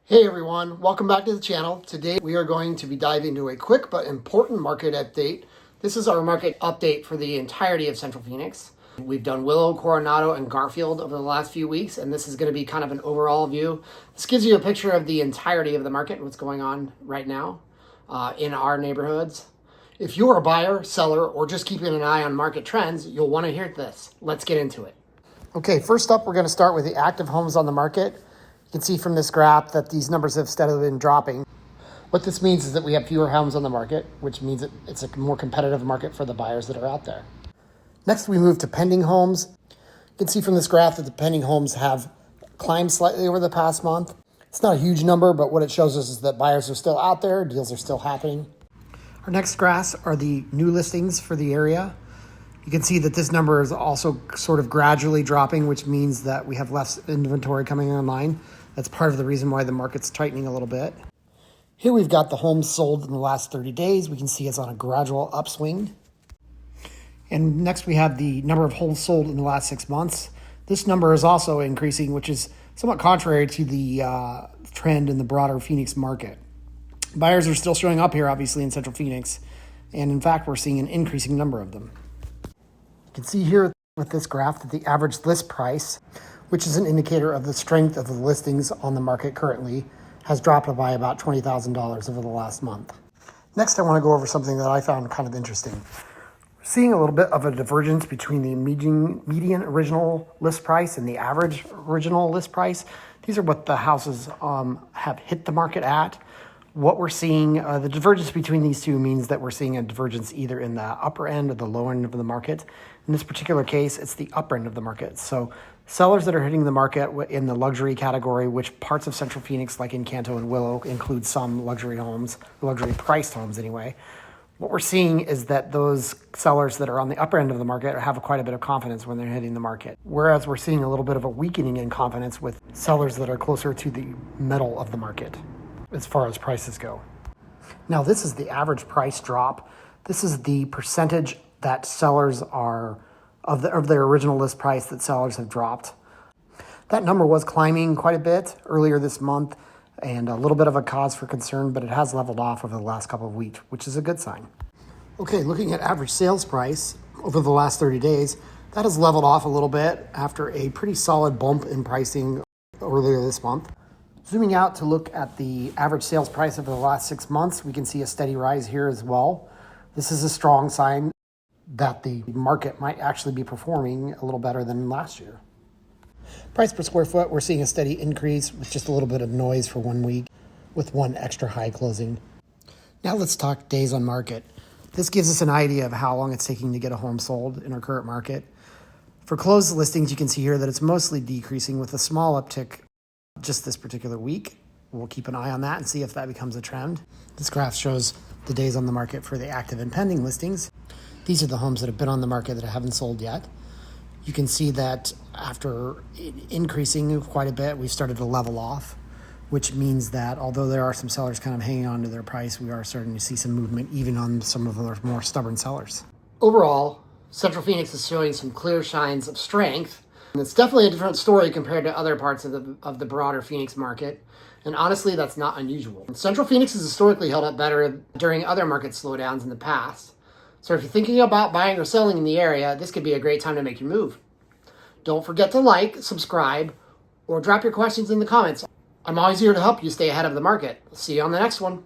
Hey everyone, welcome back to the channel. Today we are going to be diving into a quick but important market update. This is our market update for the entirety of Central Phoenix. We've done Willow, Coronado, and Garfield over the last few weeks, and this is going to be kind of an overall view. This gives you a picture of the entirety of the market, what's going on right now in our neighborhoods. If you're a buyer, seller, or just keeping an eye on market trends, you'll want to hear this. Let's get into it. Okay, first up, we're going to start with the active homes on the market. You can see from this graph that these numbers have steadily been dropping. What this means is that we have fewer homes on the market, which means it's a more competitive market for the buyers that are out there. Next, we move to pending homes. You can see from this graph that the pending homes have climbed slightly over the past month. It's not a huge number, but what it shows us is that buyers are still out there, deals are still happening. Our next graphs are the new listings for the area. You can see that this number is also sort of gradually dropping, which means that we have less inventory coming online. That's part of the reason why the market's tightening a little bit. Here we've got the homes sold in the last 30 days. We can see it's on a gradual upswing. And next we have the number of homes sold in the last 6 months. This number is also increasing, which is somewhat contrary to the trend in the broader Phoenix market. Buyers are still showing up here, obviously, in Central Phoenix. And in fact, we're seeing an increasing number of them. You can see here with this graph that the average list price, which is an indicator of the strength of the listings on the market currently, has dropped by about $20,000 over the last month. Next, I want to go over something that I found kind of interesting. We're seeing a little bit of a divergence between the median original list price and the average original list price. These are what the houses have hit the market at. What we're seeing, the divergence between these two means that we're seeing a divergence either in the upper end or the lower end of the market. In this particular case, it's the upper end of the market. So sellers that are hitting the market in the luxury category, which parts of Central Phoenix, like in Canto and Willow, include some luxury homes, luxury priced homes anyway. What we're seeing is that those sellers that are on the upper end of the market have quite a bit of confidence when they're hitting the market. Whereas we're seeing a little bit of a weakening in confidence with sellers that are closer to the middle of the market as far as prices go. Now, this is the average price drop. This is the percentage that sellers are of their original list price that sellers have dropped. That number was climbing quite a bit earlier this month and a little bit of a cause for concern, but it has leveled off over the last couple of weeks, which is a good sign. Okay, looking at average sales price over the last 30 days, that has leveled off a little bit after a pretty solid bump in pricing earlier this month. Zooming out to look at the average sales price over the last 6 months, we can see a steady rise here as well. This is a strong sign that the market might actually be performing a little better than last year. Price per square foot, we're seeing a steady increase with just a little bit of noise for 1 week with one extra high closing. Now let's talk days on market. This gives us an idea of how long it's taking to get a home sold in our current market. For closed listings, you can see here that it's mostly decreasing with a small uptick just this particular week. We'll keep an eye on that and see if that becomes a trend. This graph shows the days on the market for the active and pending listings. These are the homes that have been on the market that haven't sold yet. You can see that after increasing quite a bit, we've started to level off, which means that although there are some sellers kind of hanging on to their price, we are starting to see some movement even on some of our more stubborn sellers. Overall, Central Phoenix is showing some clear signs of strength. And it's definitely a different story compared to other parts of the broader Phoenix market. And honestly, that's not unusual. Central Phoenix has historically held up better during other market slowdowns in the past. So if you're thinking about buying or selling in the area, this could be a great time to make your move. Don't forget to like, subscribe, or drop your questions in the comments. I'm always here to help you stay ahead of the market. See you on the next one.